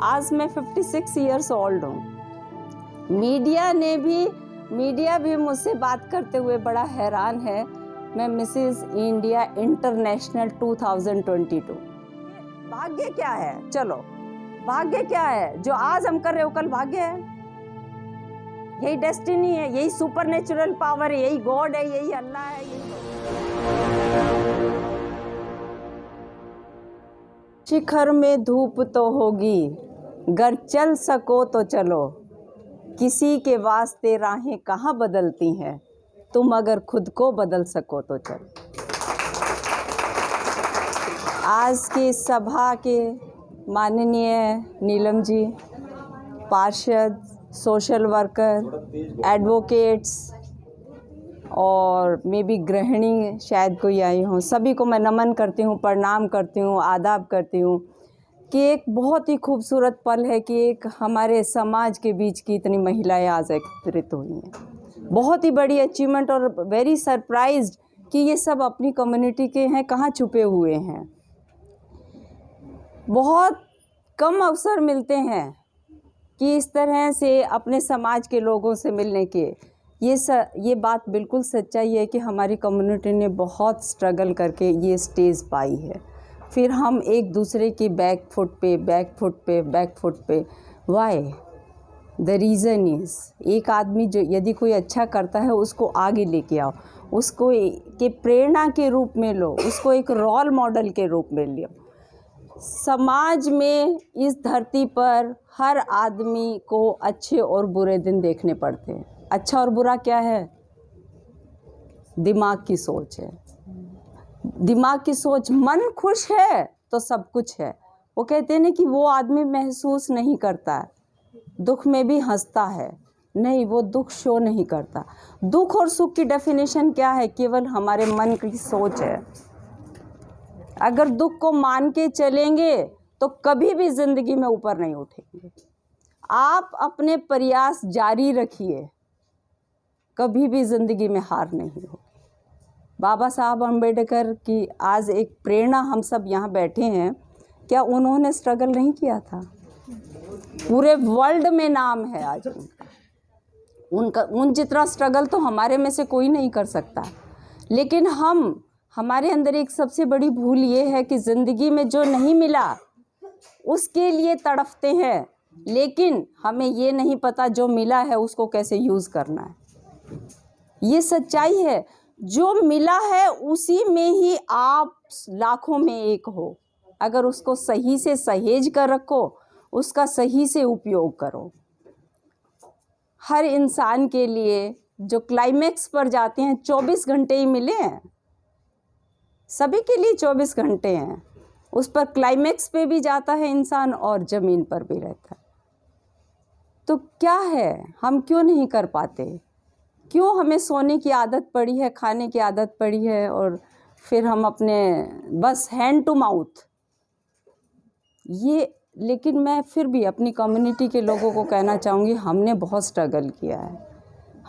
आज मैं 56 years old हूँ। मीडिया भी मुझसे बात करते हुए बड़ा हैरान है। मैं मिसेस इंडिया इंटरनेशनल 2022। भाग्य क्या है? चलो, भाग्य क्या है? जो आज हम कर रहे हो कल भाग्य है। यही डेस्टिनी है, यही सुपर नेचुरल पावर है, यही गॉड है, यही अल्लाह है, शिखर में धूप तो होगी, गर चल सको तो चलो। किसी के वास्ते राहें कहाँ बदलती हैं, तुम अगर खुद को बदल सको तो चलो। आज की सभा के माननीय नीलम जी, पार्षद, सोशल वर्कर, एडवोकेट्स और मे बी गृहिणी शायद कोई आई हो, सभी को मैं नमन करती हूँ, प्रणाम करती हूँ, आदाब करती हूँ कि एक बहुत ही खूबसूरत पल है कि एक हमारे समाज के बीच की इतनी महिलाएं आज एकत्रित हुई हैं। बहुत ही बड़ी अचीवमेंट और वेरी सरप्राइज्ड कि ये सब अपनी कम्युनिटी के हैं, कहाँ छुपे हुए हैं। बहुत कम अवसर मिलते हैं कि इस तरह से अपने समाज के लोगों से मिलने के। ये बात बिल्कुल सच्चाई है कि हमारी कम्युनिटी ने बहुत स्ट्रगल करके ये स्टेज पाई है। फिर हम एक दूसरे के बैक फुट पे वाई द रीज़न इज़, एक आदमी जो यदि कोई अच्छा करता है उसको आगे लेके आओ, उसको के प्रेरणा के रूप में लो, उसको एक रोल मॉडल के रूप में लो। समाज में इस धरती पर हर आदमी को अच्छे और बुरे दिन देखने पड़ते हैं। अच्छा और बुरा क्या है? दिमाग की सोच है। दिमाग की सोच, मन खुश है तो सब कुछ है। वो कहते हैं ना कि वो आदमी महसूस नहीं करता है, दुख में भी हंसता है। नहीं, वो दुख शो नहीं करता। दुख और सुख की डेफिनेशन क्या है? केवल हमारे मन की सोच है। अगर दुख को मान के चलेंगे तो कभी भी ज़िंदगी में ऊपर नहीं उठेंगे। आप अपने प्रयास जारी रखिए, कभी भी ज़िंदगी में हार नहीं होगी। बाबा साहब अम्बेडकर की आज एक प्रेरणा, हम सब यहाँ बैठे हैं, क्या उन्होंने स्ट्रगल नहीं किया था? पूरे वर्ल्ड में नाम है आज उनका। उन जितना स्ट्रगल तो हमारे में से कोई नहीं कर सकता। लेकिन हमारे अंदर एक सबसे बड़ी भूल ये है कि ज़िंदगी में जो नहीं मिला उसके लिए तड़पते हैं, लेकिन हमें ये नहीं पता जो मिला है उसको कैसे यूज़ करना है। ये सच्चाई है। जो मिला है उसी में ही आप लाखों में एक हो। अगर उसको सही से सहेज कर रखो, उसका सही से उपयोग करो। हर इंसान के लिए जो क्लाइमेक्स पर जाते हैं 24 घंटे ही मिले हैं, सभी के लिए 24 घंटे हैं। उस पर क्लाइमेक्स पे भी जाता है इंसान और ज़मीन पर भी रहता है। तो क्या है, हम क्यों नहीं कर पाते? क्यों हमें सोने की आदत पड़ी है, खाने की आदत पड़ी है, और फिर हम अपने बस हैंड टू माउथ ये। लेकिन मैं फिर भी अपनी कम्युनिटी के लोगों को कहना चाहूँगी, हमने बहुत स्ट्रगल किया है।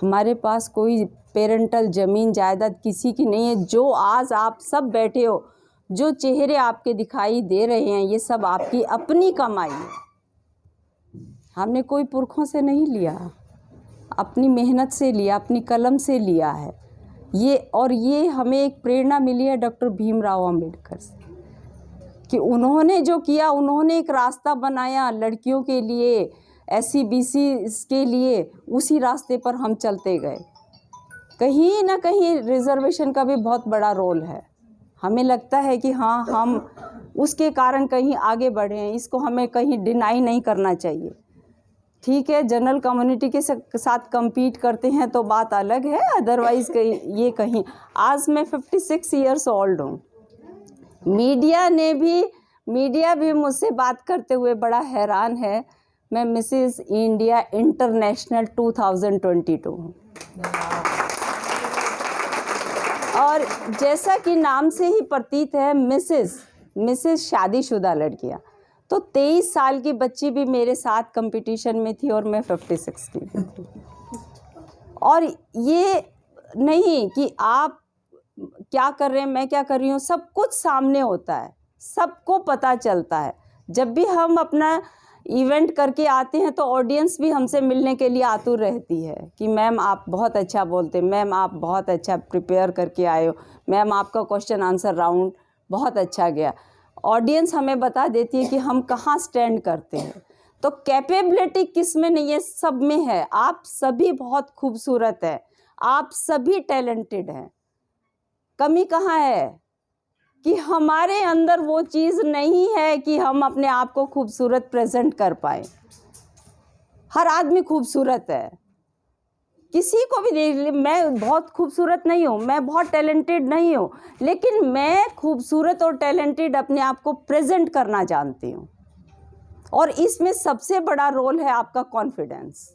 हमारे पास कोई पेरेंटल ज़मीन जायदाद किसी की नहीं है। जो आज आप सब बैठे हो, जो चेहरे आपके दिखाई दे रहे हैं, ये सब आपकी अपनी कमाई है। हमने कोई पुरखों से नहीं लिया, अपनी मेहनत से लिया, अपनी कलम से लिया है ये हमें एक प्रेरणा मिली है डॉक्टर भीमराव अंबेडकर से कि उन्होंने जो किया, उन्होंने एक रास्ता बनाया लड़कियों के लिए, SC BC के लिए। उसी रास्ते पर हम चलते गए। कहीं ना कहीं रिजर्वेशन का भी बहुत बड़ा रोल है। हमें लगता है कि हाँ, हम उसके कारण कहीं आगे बढ़े हैं, इसको हमें कहीं डिनाई नहीं करना चाहिए। ठीक है, जनरल कम्युनिटी के साथ compete करते हैं तो बात अलग है, अदरवाइज़ कहीं आज मैं 56 ईयर्स ओल्ड हूँ। मीडिया भी मुझसे बात करते हुए बड़ा हैरान है। मैं मिसेस इंडिया इंटरनेशनल 2022 हूँ। और जैसा कि नाम से ही प्रतीत है, मिसेस शादीशुदा लड़कियाँ। तो 23 साल की बच्ची भी मेरे साथ कंपटीशन में थी और मैं 56 की थी। और ये नहीं कि आप क्या कर रहे हैं, मैं क्या कर रही हूँ, सब कुछ सामने होता है, सबको पता चलता है। जब भी हम अपना इवेंट करके आते हैं तो ऑडियंस भी हमसे मिलने के लिए आतुर रहती है कि मैम आप बहुत अच्छा बोलते, मैम आप बहुत अच्छा प्रिपेयर करके आए हो, मैम आपका क्वेश्चन आंसर राउंड बहुत अच्छा गया। ऑडियंस हमें बता देती है कि हम कहाँ स्टैंड करते हैं। तो कैपेबिलिटी किस में नहीं है, सब में है। आप सभी बहुत खूबसूरत है, आप सभी टैलेंटेड हैं। कमी कहाँ है कि हमारे अंदर वो चीज़ नहीं है कि हम अपने आप को खूबसूरत प्रेजेंट कर पाए। हर आदमी खूबसूरत है, किसी को भी देख ले, मैं बहुत खूबसूरत नहीं हूँ, मैं बहुत टैलेंटेड नहीं हूँ, लेकिन मैं खूबसूरत और टैलेंटेड अपने आप को प्रेजेंट करना जानती हूँ। और इसमें सबसे बड़ा रोल है आपका कॉन्फिडेंस।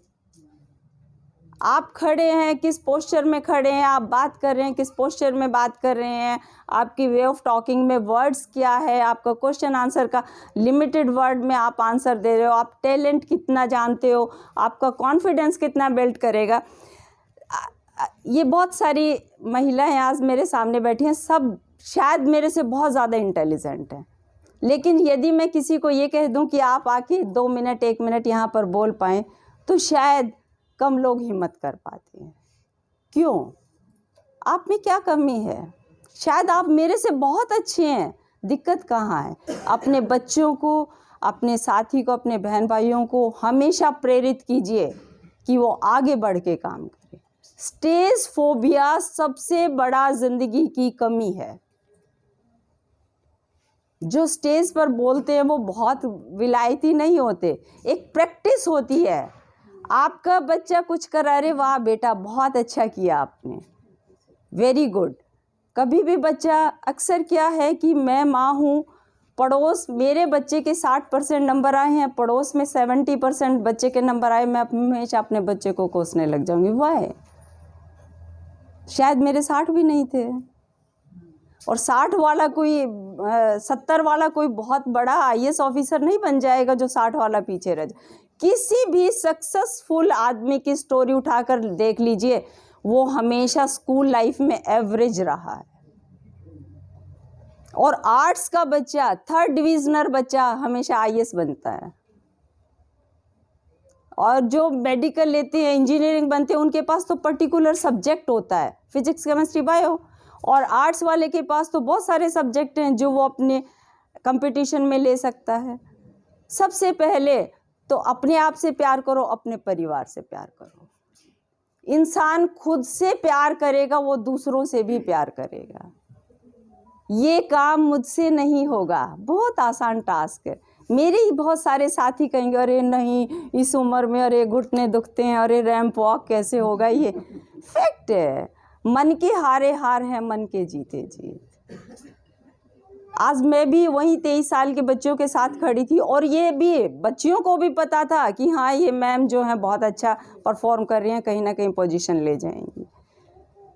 आप खड़े हैं, किस पोस्चर में खड़े हैं, आप बात कर रहे हैं, किस पोस्चर में बात कर रहे हैं, आपकी वे ऑफ टॉकिंग में वर्ड्स क्या है, आपका क्वेश्चन आंसर का लिमिटेड वर्ड में आप आंसर दे रहे हो, आप टैलेंट कितना जानते हो, आपका कॉन्फिडेंस कितना बिल्ड करेगा। ये बहुत सारी महिलाएं आज मेरे सामने बैठी हैं, सब शायद मेरे से बहुत ज़्यादा इंटेलिजेंट हैं, लेकिन यदि मैं किसी को ये कह दूं कि आप आके 2 मिनट 1 मिनट यहाँ पर बोल पाएँ तो शायद कम लोग हिम्मत कर पाते हैं। क्यों? आप में क्या कमी है? शायद आप मेरे से बहुत अच्छे हैं, दिक्कत कहाँ है? अपने बच्चों को, अपने साथी को, अपने बहन भाइयों को हमेशा प्रेरित कीजिए कि वो आगे बढ़ के काम करें। स्टेज फोबिया सबसे बड़ा जिंदगी की कमी है। जो स्टेज पर बोलते हैं वो बहुत विलायती नहीं होते, एक प्रैक्टिस होती है। आपका बच्चा कुछ करा, अरे वाह बेटा बहुत अच्छा किया आपने, वेरी गुड। कभी भी बच्चा, अक्सर क्या है कि मैं माँ हूँ, पड़ोस मेरे बच्चे के 60% नंबर आए हैं, पड़ोस में 70% बच्चे के नंबर आए, मैं हमेशा अपने बच्चे को कोसने लग जाऊँगी, वाह शायद मेरे 60 भी नहीं थे। और 60 वाला कोई 70 वाला कोई बहुत बड़ा IAS ऑफिसर नहीं बन जाएगा जो 60 वाला पीछे रह जाए। किसी भी सक्सेसफुल आदमी की स्टोरी उठाकर देख लीजिए, वो हमेशा स्कूल लाइफ में एवरेज रहा है। और आर्ट्स का बच्चा, 3rd डिविजनर बच्चा हमेशा IAS बनता है। और जो मेडिकल लेते हैं, इंजीनियरिंग बनते हैं, उनके पास तो पर्टिकुलर सब्जेक्ट होता है, फिजिक्स केमिस्ट्री बायो। और आर्ट्स वाले के पास तो बहुत सारे सब्जेक्ट हैं जो वो अपने कंपटीशन में ले सकता है। सबसे पहले तो अपने आप से प्यार करो, अपने परिवार से प्यार करो। इंसान खुद से प्यार करेगा, वो दूसरों से भी प्यार करेगा। ये काम मुझसे नहीं होगा, बहुत आसान टास्क है। मेरे ही बहुत सारे साथी कहेंगे अरे नहीं इस उम्र में, अरे घुटने दुखते हैं, अरे रैंप वॉक कैसे होगा। ये फैक्ट है, मन के हारे हार है, मन के जीते जीत। आज मैं भी वही 23 साल के बच्चों के साथ खड़ी थी और ये भी बच्चियों को भी पता था कि हाँ ये मैम जो है बहुत अच्छा परफॉर्म कर रही हैं, कहीं ना कहीं पोजीशन ले जाएंगी।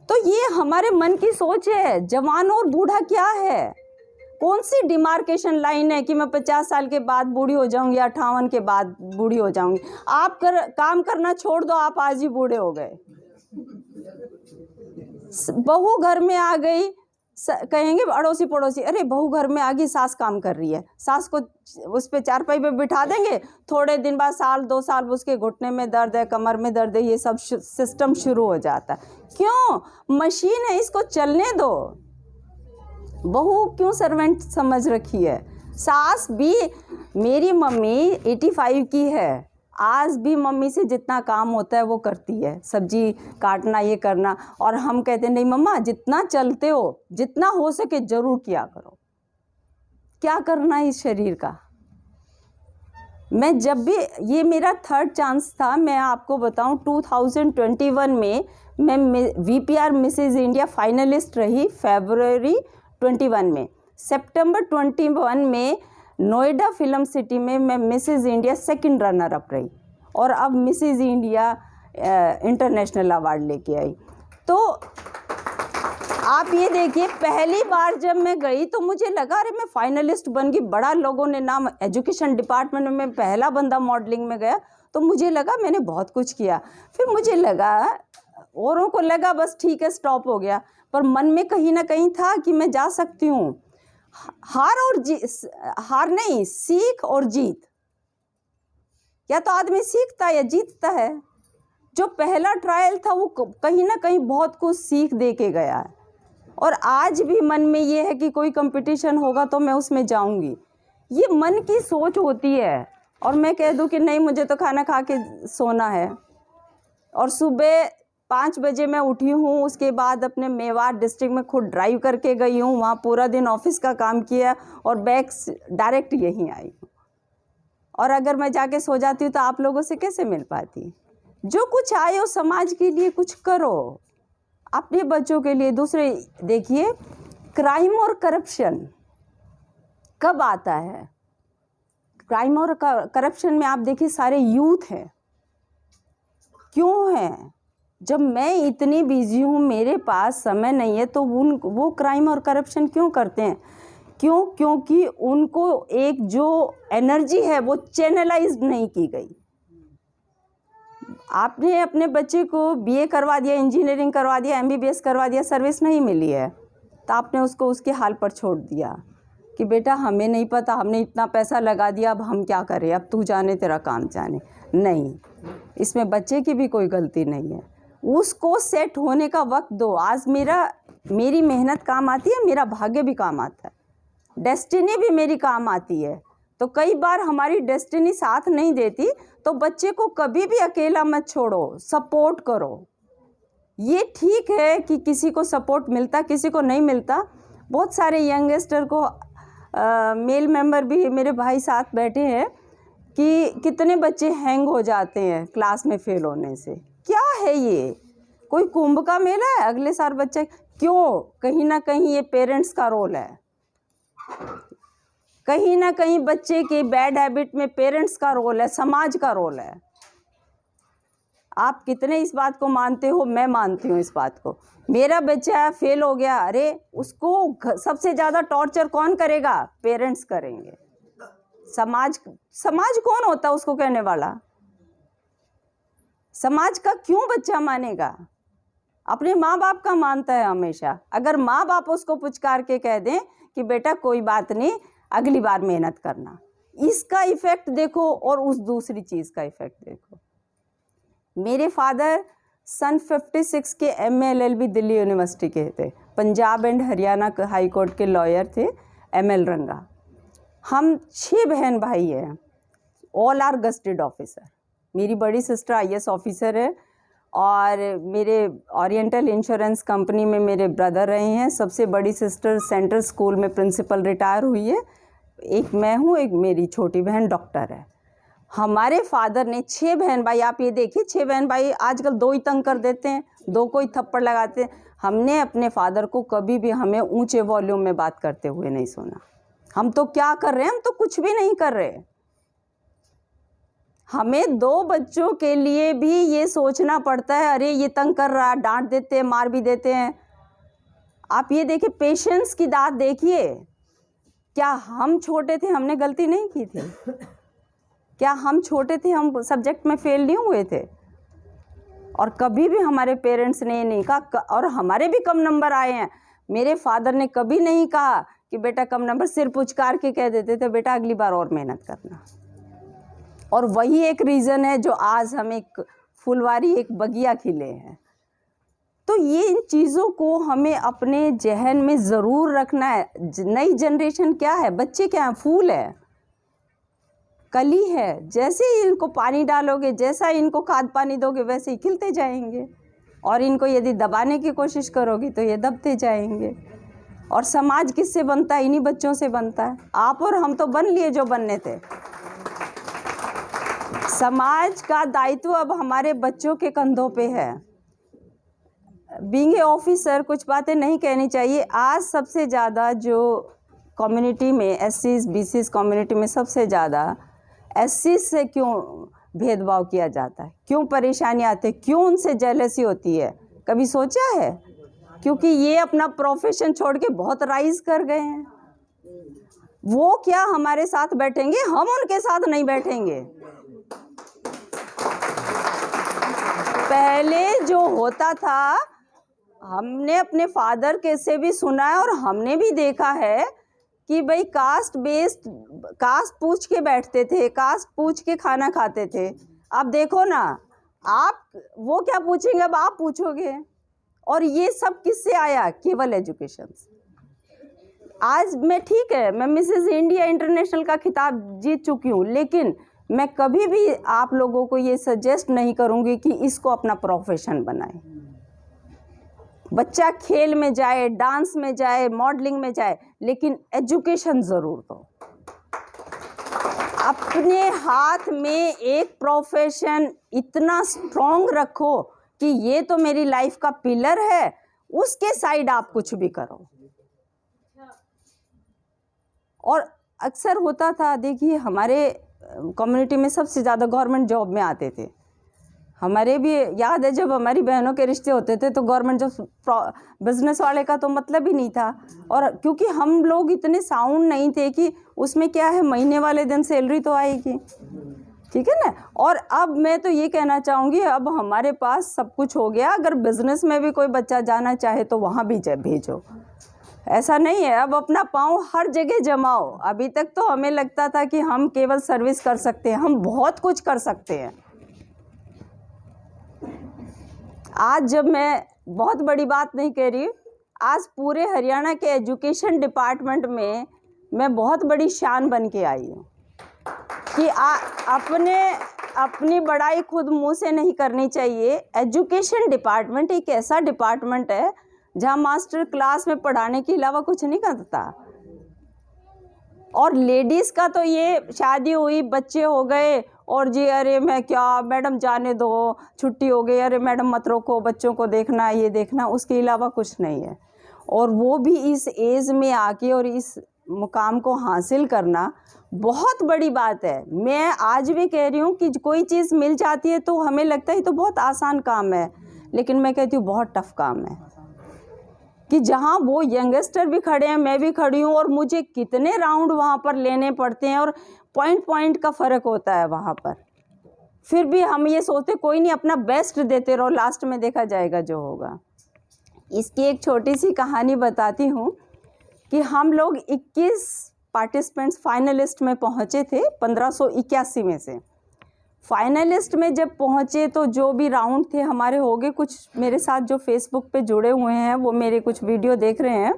तो ये हमारे मन की सोच है। जवान और बूढ़ा क्या है, कौन सी डिमार्केशन लाइन है कि मैं 50 साल के बाद बूढ़ी हो जाऊंगी, 58 के बाद बूढ़ी हो जाऊंगी। आप काम करना छोड़ दो, आप आज ही बूढ़े हो गए। बहू घर में आ गई, कहेंगे अड़ोसी पड़ोसी अरे बहू घर में आ गई, सास काम कर रही है, सास को उस पे चारपाई पे बिठा देंगे। थोड़े दिन बाद, 1-2 साल, उसके घुटने में दर्द है, कमर में दर्द है, ये सब सिस्टम शुरू हो जाता है। क्यों? मशीन है, इसको चलने दो। बहू क्यों सर्वेंट समझ रखी है? सास भी, मेरी मम्मी 85 की है, आज भी मम्मी से जितना काम होता है वो करती है, सब्जी काटना, ये करना। और हम कहते हैं नहीं मम्मा, जितना चलते हो, जितना हो सके जरूर किया करो। क्या करना है इस शरीर का? मैं जब भी, ये मेरा 3rd चांस था, मैं आपको बताऊं 2021 में मैं VPR मिसेज इंडिया फाइनलिस्ट रही, फरवरी 21 में। सितंबर 21 में नोएडा फिल्म सिटी में मैं Mrs India 2nd runner up रही और अब मिसेज इंडिया इंटरनेशनल अवार्ड लेके आई। तो आप ये देखिए, पहली बार जब मैं गई तो मुझे लगा अरे मैं फाइनलिस्ट बन गई, बड़ा लोगों ने नाम, एजुकेशन डिपार्टमेंट में मैं पहला बंदा मॉडलिंग में गया, तो मुझे लगा मैंने बहुत कुछ किया। फिर मुझे लगा, औरों को लगा बस ठीक है स्टॉप हो गया, पर मन में कहीं ना कहीं था कि मैं जा सकती हूँ। हार नहीं, सीख और जीत। या तो आदमी सीखता है या जीतता है। जो पहला ट्रायल था वो कहीं ना कहीं बहुत कुछ सीख दे के गया है, और आज भी मन में ये है कि कोई कंपटीशन होगा तो मैं उसमें जाऊंगी। ये मन की सोच होती है, और मैं कह दूं कि नहीं, मुझे तो खाना खा के सोना है। और सुबह 5 बजे मैं उठी हूँ, उसके बाद अपने मेवाड़ डिस्ट्रिक्ट में खुद ड्राइव करके गई हूँ, वहाँ पूरा दिन ऑफिस का काम किया और बैक डायरेक्ट यहीं आई हूँ। और अगर मैं जाके सो जाती हूँ तो आप लोगों से कैसे मिल पाती। जो कुछ आए हो समाज के लिए कुछ करो, अपने बच्चों के लिए, दूसरे। देखिए, क्राइम और करप्शन कब आता है? क्राइम और करप्शन में आप देखिए सारे यूथ हैं। क्यों है? जब मैं इतनी बिजी हूँ, मेरे पास समय नहीं है, तो वो क्राइम और करप्शन क्यों करते हैं? क्यों? क्योंकि उनको एक जो एनर्जी है वो चैनलाइज नहीं की गई। आपने अपने बच्चे को बीए करवा दिया, इंजीनियरिंग करवा दिया, एमबीबीएस करवा दिया, सर्विस नहीं मिली है, तो आपने उसको उसके हाल पर छोड़ दिया कि बेटा हमें नहीं पता, हमने इतना पैसा लगा दिया, अब हम क्या करें, अब तू जाने, तेरा काम जाने। नहीं, इसमें बच्चे की भी कोई गलती नहीं है। उसको सेट होने का वक्त दो। आज मेरी मेहनत काम आती है, मेरा भाग्य भी काम आता है, डेस्टिनी भी मेरी काम आती है। तो कई बार हमारी डेस्टिनी साथ नहीं देती, तो बच्चे को कभी भी अकेला मत छोड़ो, सपोर्ट करो। ये ठीक है कि किसी को सपोर्ट मिलता, किसी को नहीं मिलता। बहुत सारे यंगस्टर को मेल मेंबर भी मेरे भाई साथ बैठे हैं कि कितने बच्चे हैंग हो जाते हैं क्लास में फेल होने से। क्या है ये? कोई कुंभ का मेला है? अगले साल बच्चे क्यों? कहीं ना कहीं ये पेरेंट्स का रोल है, कहीं ना कहीं बच्चे के बैड हैबिट में पेरेंट्स का रोल है, समाज का रोल है। आप कितने इस बात को मानते हो? मैं मानती हूँ इस बात को। मेरा बच्चा फेल हो गया, अरे उसको सबसे ज़्यादा टॉर्चर कौन करेगा? पेरेंट्स करेंगे। समाज कौन होता है उसको कहने वाला? समाज का क्यों बच्चा मानेगा? अपने माँ बाप का मानता है हमेशा। अगर माँ बाप उसको पुचकार के कह दें कि बेटा कोई बात नहीं, अगली बार मेहनत करना, इसका इफेक्ट देखो, और उस दूसरी चीज़ का इफेक्ट देखो। मेरे फादर सन 56 के MA LLB दिल्ली यूनिवर्सिटी के थे, Punjab and Haryana high court के लॉयर थे, ML रंगा। हम 6 बहन भाई हैं, ऑल आर गस्टेड ऑफिसर। मेरी बड़ी सिस्टर IAS ऑफिसर है, और मेरे ओरिएंटल इंश्योरेंस कंपनी में मेरे ब्रदर रहे हैं। सबसे बड़ी सिस्टर सेंट्रल स्कूल में प्रिंसिपल रिटायर हुई है। एक मैं हूँ, एक मेरी छोटी बहन डॉक्टर है। हमारे फादर ने 6 बहन भाई, आप ये देखिए 6 बहन भाई, आजकल 2 ही तंग कर देते हैं, 2 को ही थप्पड़ लगाते हैं। हमने अपने फादर को कभी भी हमें ऊंचे वॉल्यूम में बात करते हुए नहीं सुना। हम तो क्या कर रहे हैं? हम तो कुछ भी नहीं कर रहे। हमें 2 बच्चों के लिए भी ये सोचना पड़ता है, अरे ये तंग कर रहा है, डांट देते हैं, मार भी देते हैं। आप ये देखिए, पेशेंस की दात देखिए। क्या हम छोटे थे, हमने गलती नहीं की थी? क्या हम छोटे थे, हम सब्जेक्ट में फेल नहीं हुए थे? और कभी भी हमारे पेरेंट्स ने ये नहीं कहा, और हमारे भी कम नंबर आए हैं। मेरे फादर ने कभी नहीं कहा कि बेटा कम नंबर, सिर पुचकार के कह देते थे बेटा अगली बार और मेहनत करना। और वही एक रीज़न है जो आज हम एक फुलवारी, एक बगिया खिले हैं। तो ये इन चीज़ों को हमें अपने जहन में ज़रूर रखना है। नई जनरेशन क्या है? बच्चे क्या हैं? फूल है, कली है। जैसे ही इनको पानी डालोगे, जैसा इनको खाद पानी दोगे, वैसे ही खिलते जाएंगे। और इनको यदि दबाने की कोशिश करोगी तो ये दबते जाएंगे। और समाज किससे बनता है? इन्हीं बच्चों से बनता है। आप और हम तो बन लिए जो बनने थे। समाज का दायित्व अब हमारे बच्चों के कंधों पे है। बीइंग ए ऑफिसर कुछ बातें नहीं कहनी चाहिए। आज सबसे ज़्यादा जो कम्युनिटी में SCs BCs कम्युनिटी में सबसे ज़्यादा SCs से क्यों भेदभाव किया जाता है? क्यों परेशानी आती है? क्यों उनसे जेलसी होती है? कभी सोचा है? क्योंकि ये अपना प्रोफेशन छोड़ के बहुत राइज कर गए हैं। वो क्या हमारे साथ बैठेंगे? हम उनके साथ नहीं बैठेंगे। पहले जो होता था, हमने अपने फादर के से भी सुना है और हमने भी देखा है कि भाई कास्ट पूछ के बैठते थे, कास्ट पूछ के खाना खाते थे। अब देखो ना, आप वो क्या पूछेंगे, अब आप पूछोगे। और ये सब किससे आया? केवल एजुकेशन से। आज मैं ठीक है, मैं मिसेस इंडिया इंटरनेशनल का खिताब जीत चुकी हूँ, लेकिन मैं कभी भी आप लोगों को ये सजेस्ट नहीं करूँगी कि इसको अपना प्रोफेशन बनाएं। बच्चा खेल में जाए, डांस में जाए, मॉडलिंग में जाए, लेकिन एजुकेशन ज़रूर दो। अपने हाथ में एक प्रोफेशन इतना स्ट्रॉन्ग रखो कि ये तो मेरी लाइफ का पिलर है, उसके साइड आप कुछ भी करो। और अक्सर होता था, देखिए हमारे कम्युनिटी में सबसे ज़्यादा गवर्नमेंट जॉब में आते थे। हमारे भी याद है जब हमारी बहनों के रिश्ते होते थे तो गवर्नमेंट जॉब, बिजनेस वाले का तो मतलब ही नहीं था। और क्योंकि हम लोग इतने साउंड नहीं थे कि उसमें क्या है, महीने वाले दिन सैलरी तो आएगी, ठीक है ना। और अब मैं तो ये कहना चाहूँगी, अब हमारे पास सब कुछ हो गया। अगर बिजनेस में भी कोई बच्चा जाना चाहे तो वहाँ भी भेजो, ऐसा नहीं है। अब अपना पाँव हर जगह जमाओ। अभी तक तो हमें लगता था कि हम केवल सर्विस कर सकते हैं, हम बहुत कुछ कर सकते हैं। आज जब मैं बहुत बड़ी बात नहीं कह रही, आज पूरे हरियाणा के एजुकेशन डिपार्टमेंट में मैं बहुत बड़ी शान बन के आई हूँ कि अपनी बड़ाई खुद मुंह से नहीं करनी चाहिए। एजुकेशन डिपार्टमेंट एक ऐसा डिपार्टमेंट है जहाँ मास्टर क्लास में पढ़ाने के अलावा कुछ नहीं करता। और लेडीज़ का तो ये शादी हुई, बच्चे हो गए और जी अरे मैं क्या मैडम जाने दो, छुट्टी हो गई, अरे मैडम मत रोको, बच्चों को देखना, ये देखना, उसके अलावा कुछ नहीं है। और वो भी इस एज में आके और इस मुकाम को हासिल करना बहुत बड़ी बात है। मैं आज भी कह रही हूँ कि कोई चीज़ मिल जाती है तो हमें लगता है तो बहुत आसान काम है, लेकिन मैं कहती हूँ बहुत टफ काम है। कि जहाँ वो यंगस्टर भी खड़े हैं, मैं भी खड़ी हूँ, और मुझे कितने राउंड वहाँ पर लेने पड़ते हैं और पॉइंट का फ़र्क होता है वहाँ पर। फिर भी हम ये सोचते कोई नहीं, अपना बेस्ट देते रहो, लास्ट में देखा जाएगा जो होगा। इसकी एक छोटी सी कहानी बताती हूँ कि हम लोग 21 पार्टिसिपेंट्स फाइनलिस्ट में पहुँचे थे 1581 में से। फाइनलिस्ट में जब पहुँचे तो जो भी राउंड थे हमारे हो गए। कुछ मेरे साथ जो फेसबुक पे जुड़े हुए हैं वो मेरे कुछ वीडियो देख रहे हैं।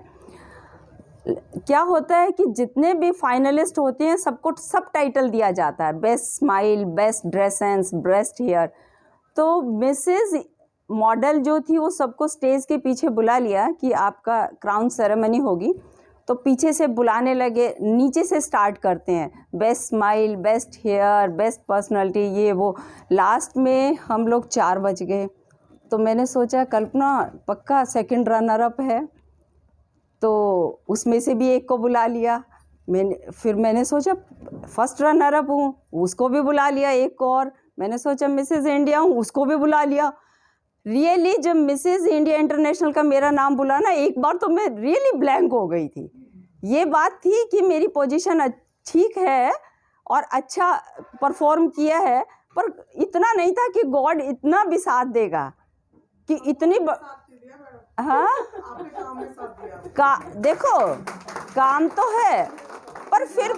क्या होता है कि जितने भी फाइनलिस्ट होते हैं सबको सब टाइटल दिया जाता है, best smile, best dress sense, best hair. तो मिसेस मॉडल जो थी वो सबको स्टेज के पीछे बुला लिया कि आपका क्राउन सेरेमनी होगी। तो पीछे से बुलाने लगे, नीचे से स्टार्ट करते हैं, best smile, best hair, best personality, ये वो। लास्ट में हम लोग 4 बज गए। तो मैंने सोचा कल्पना पक्का सेकंड रनर अप है, तो उसमें से भी एक को बुला लिया। फिर मैंने सोचा फर्स्ट रनर अप हूँ, उसको भी बुला लिया एक को। और मैंने सोचा मिसेस इंडिया हूँ, उसको भी बुला लिया। रियली जब मिसेस इंडिया इंटरनेशनल का मेरा नाम बुला ना, एक बार तो मैं रियली ब्लैंक हो गई थी। ये बात थी कि मेरी पोजीशन ठीक है और अच्छा परफॉर्म किया है, पर इतना नहीं था कि गॉड इतना भी साथ देगा कि इतनी हाँ देखो काम तो है, पर फिर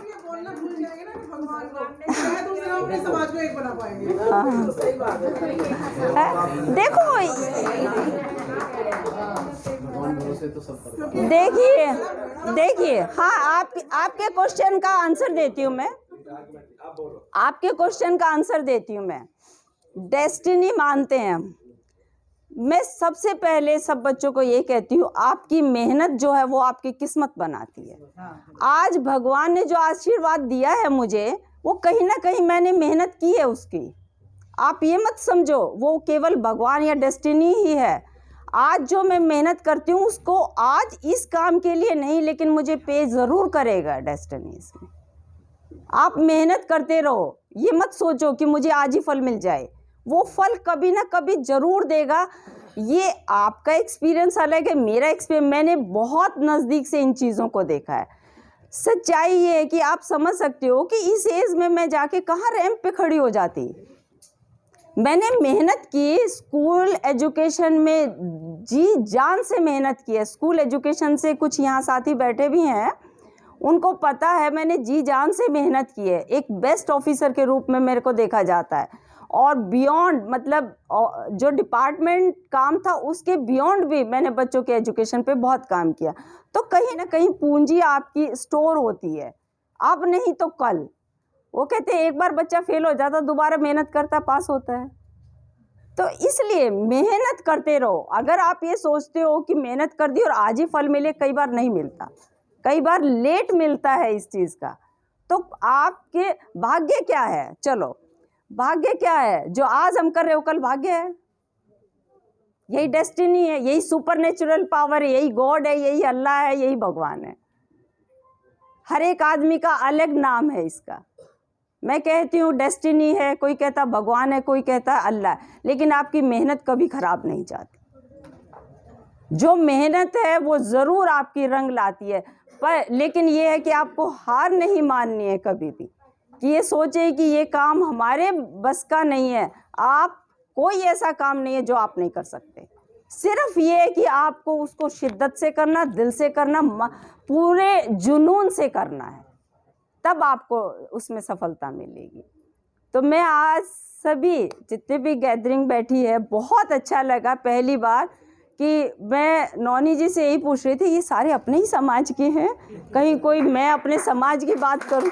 देखो देखिए हाँ, आपके क्वेश्चन का आंसर देती हूँ मैं। आपके क्वेश्चन का आंसर देती हूँ मैं। डेस्टिनी मानते हैं हम। मैं सबसे पहले सब बच्चों को ये कहती हूँ, आपकी मेहनत जो है वो आपकी किस्मत बनाती है। आज भगवान ने जो आशीर्वाद दिया है मुझे, वो कहीं ना कहीं मैंने मेहनत की है उसकी। आप ये मत समझो वो केवल भगवान या डेस्टिनी ही है। आज जो मैं मेहनत करती हूँ उसको आज इस काम के लिए नहीं, लेकिन मुझे पे ज़रूर करेगा डेस्टिनी इसमें। आप मेहनत करते रहो, ये मत सोचो कि मुझे आज ही फल मिल जाए। वो फल कभी ना कभी ज़रूर देगा। ये आपका एक्सपीरियंस अलग है, मेरा एक्सपीरियंस, मैंने बहुत नज़दीक से इन चीज़ों को देखा है। सच्चाई ये है कि आप समझ सकते हो कि इस एज में मैं जाके कहाँ रैंप पे खड़ी हो जाती। मैंने मेहनत की, स्कूल एजुकेशन में जी जान से मेहनत की है। स्कूल एजुकेशन से कुछ यहाँ साथी बैठे भी हैं, उनको पता है मैंने जी जान से मेहनत की है, एक बेस्ट ऑफिसर के रूप में मेरे को देखा जाता है, और बियॉन्ड मतलब जो डिपार्टमेंट काम था उसके बियॉन्ड भी मैंने बच्चों के एजुकेशन पे बहुत काम किया। तो कहीं ना कहीं पूंजी आपकी स्टोर होती है, अब नहीं तो कल। वो कहते हैं एक बार बच्चा फेल हो जाता दोबारा मेहनत करता पास होता है। तो इसलिए मेहनत करते रहो। अगर आप ये सोचते हो कि मेहनत कर दी और आज ही फल मिले, कई बार नहीं मिलता, कई बार लेट मिलता है इस चीज़ का। तो आपके भाग्य क्या है? चलो भाग्य क्या है? जो आज हम कर रहे हो कल भाग्य है, यही डेस्टिनी है, यही सुपरनेचुरल पावर है, यही गॉड है, यही अल्लाह है, यही भगवान है। हर एक आदमी का अलग नाम है इसका। मैं कहती हूँ डेस्टिनी है, कोई कहता भगवान है, कोई कहता अल्लाह है, लेकिन आपकी मेहनत कभी खराब नहीं जाती। जो मेहनत है वो ज़रूर आपकी रंग लाती है, पर लेकिन ये है कि आपको हार नहीं माननी है कभी भी, कि ये सोचे कि ये काम हमारे बस का नहीं है। आप कोई ऐसा काम नहीं है जो आप नहीं कर सकते। सिर्फ ये है कि आपको उसको शिद्दत से करना, दिल से करना, पूरे जुनून से करना है, तब आपको उसमें सफलता मिलेगी। तो मैं आज सभी जितने भी गैदरिंग बैठी है, बहुत अच्छा लगा पहली बार कि मैं नौनी जी से यही पूछ रही थी, ये सारे अपने ही समाज के हैं, कहीं कोई मैं अपने समाज की बात करूं।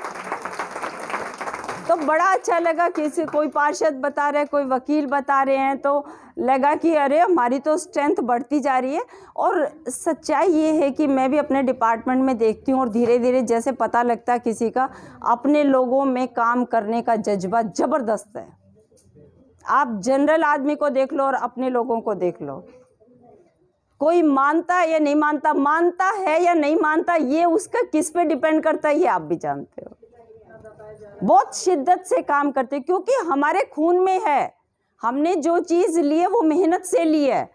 तो बड़ा अच्छा लगा, किसी कोई पार्षद बता रहे, कोई वकील बता रहे हैं, तो लगा कि अरे हमारी तो स्ट्रेंथ बढ़ती जा रही है। और सच्चाई ये है कि मैं भी अपने डिपार्टमेंट में देखती हूँ, और धीरे धीरे जैसे पता लगता है किसी का अपने लोगों में काम करने का जज्बा ज़बरदस्त है। आप जनरल आदमी को देख लो और अपने लोगों को देख लो, कोई मानता है या नहीं मानता, मानता है या नहीं मानता, ये उसका किस पे डिपेंड करता है, ये आप भी जानते हो। बहुत शिद्दत से काम करते हैं, क्योंकि हमारे खून में है। हमने जो चीज़ ली है वो मेहनत से ली है,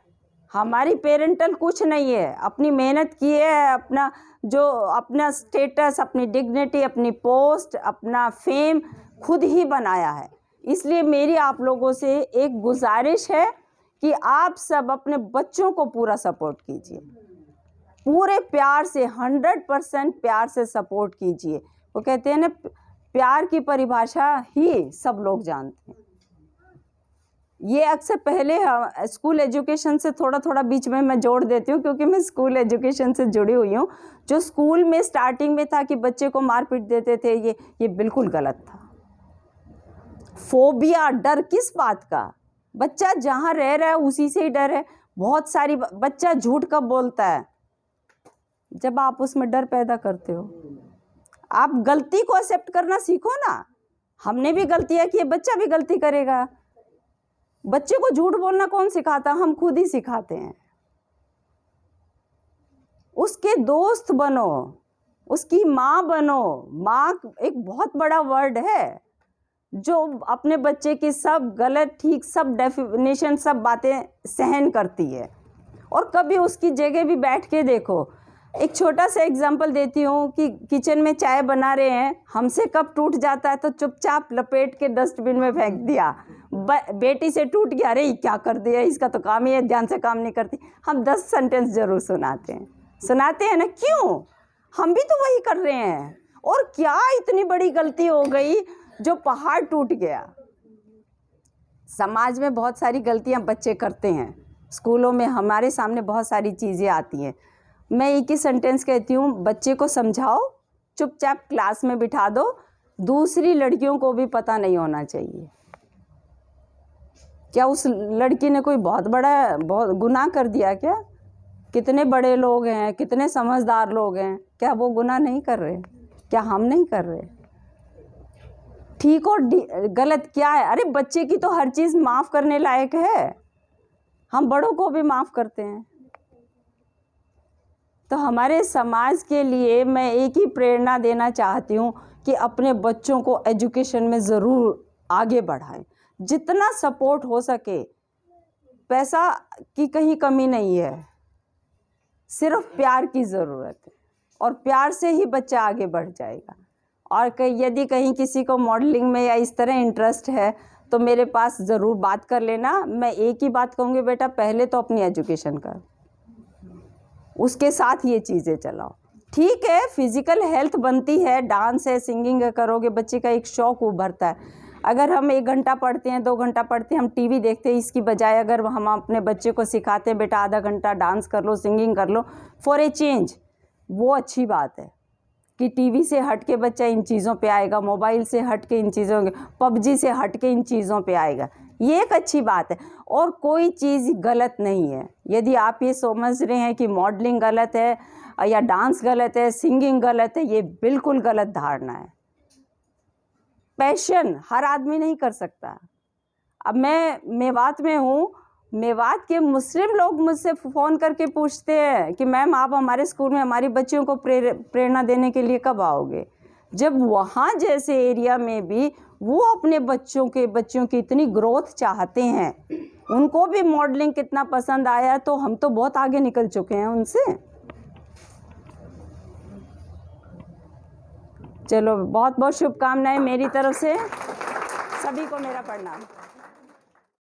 हमारी पेरेंटल कुछ नहीं है, अपनी मेहनत की है, अपना स्टेटस, अपनी डिग्निटी, अपनी पोस्ट, अपना फेम खुद ही बनाया है। इसलिए मेरी आप लोगों से एक गुजारिश है कि आप सब अपने बच्चों को पूरा सपोर्ट कीजिए, पूरे प्यार से, 100% प्यार से सपोर्ट कीजिए। वो कहते हैं ना, प्यार की परिभाषा ही सब लोग जानते हैं। ये अक्सर पहले स्कूल एजुकेशन से थोड़ा थोड़ा बीच में मैं जोड़ देती हूँ, क्योंकि मैं स्कूल एजुकेशन से जुड़ी हुई हूँ। जो स्कूल में स्टार्टिंग में था कि बच्चे को मार पीट देते थे, ये बिल्कुल गलत था। फोबिया, डर किस बात का? बच्चा जहाँ रह रहा है उसी से ही डर है। बहुत सारी बच्चा झूठ कब बोलता है? जब आप उसमें डर पैदा करते हो। आप गलती को एक्सेप्ट करना सीखो ना। हमने भी गलतियां की, बच्चा भी गलती करेगा। बच्चे को झूठ बोलना कौन सिखाता? हम खुद ही सिखाते हैं। उसके दोस्त बनो, उसकी माँ बनो। माँ एक बहुत बड़ा वर्ड है जो अपने बच्चे की सब गलत ठीक सब डेफिनेशन सब बातें सहन करती है। और कभी उसकी जगह भी बैठ के देखो। एक छोटा सा एग्जांपल देती हूँ कि किचन में चाय बना रहे हैं, हमसे कप टूट जाता है तो चुपचाप लपेट के डस्टबिन में फेंक दिया। बेटी से टूट गया, अरे क्या कर दिया, इसका तो काम ही है, ध्यान से काम नहीं करती। हम 10 सेंटेंस जरूर सुनाते हैं ना। क्यों? हम भी तो वही कर रहे हैं। और क्या इतनी बड़ी गलती हो गई जो पहाड़ टूट गया? समाज में बहुत सारी गलतियां बच्चे करते हैं, स्कूलों में हमारे सामने बहुत सारी चीज़ें आती हैं। मैं एक ही सेंटेंस कहती हूँ, बच्चे को समझाओ, चुपचाप क्लास में बिठा दो, दूसरी लड़कियों को भी पता नहीं होना चाहिए। क्या उस लड़की ने कोई बहुत गुनाह कर दिया क्या? कितने बड़े लोग हैं, कितने समझदार लोग हैं, क्या वो गुनाह नहीं कर रहे? क्या हम नहीं कर रहे? ठीक और गलत क्या है? अरे बच्चे की तो हर चीज़ माफ़ करने लायक है, हम बड़ों को भी माफ़ करते हैं। तो हमारे समाज के लिए मैं एक ही प्रेरणा देना चाहती हूँ कि अपने बच्चों को एजुकेशन में ज़रूर आगे बढ़ाएं, जितना सपोर्ट हो सके। पैसा की कहीं कमी नहीं है, सिर्फ प्यार की ज़रूरत है, और प्यार से ही बच्चा आगे बढ़ जाएगा। और यदि कहीं किसी को मॉडलिंग में या इस तरह इंटरेस्ट है तो मेरे पास ज़रूर बात कर लेना। मैं एक ही बात कहूँगी, बेटा पहले तो अपनी एजुकेशन कर, उसके साथ ये चीज़ें चलाओ। ठीक है, फिजिकल हेल्थ बनती है, डांस है, सिंगिंग है, करोगे बच्चे का एक शौक उभरता है। अगर हम 1 घंटा पढ़ते हैं, 2 घंटा पढ़ते हैं, हम टीवी देखते हैं, इसकी बजाय अगर हम अपने बच्चे को सिखाते हैं बेटा आधा घंटा डांस कर लो, सिंगिंग कर लो फॉर ए चेंज, वो अच्छी बात है कि टीवी से हट के बच्चा इन चीज़ों पे आएगा, मोबाइल से हट के इन चीज़ों पबजी से हट के इन चीज़ों पे आएगा, ये एक अच्छी बात है। और कोई चीज़ गलत नहीं है। यदि आप ये समझ रहे हैं कि मॉडलिंग गलत है या डांस गलत है, सिंगिंग गलत है, ये बिल्कुल गलत धारणा है। पैशन हर आदमी नहीं कर सकता। अब मैं मेवात में हूँ, मेवात के मुस्लिम लोग मुझसे फ़ोन करके पूछते हैं कि मैम आप हमारे स्कूल में हमारी बच्चियों को प्रेरणा देने के लिए कब आओगे। जब वहाँ जैसे एरिया में भी वो अपने बच्चों की इतनी ग्रोथ चाहते हैं, उनको भी मॉडलिंग कितना पसंद आया, तो हम तो बहुत आगे निकल चुके हैं उनसे। चलो, बहुत बहुत शुभकामनाएं मेरी तरफ से, सभी को मेरा प्रणाम।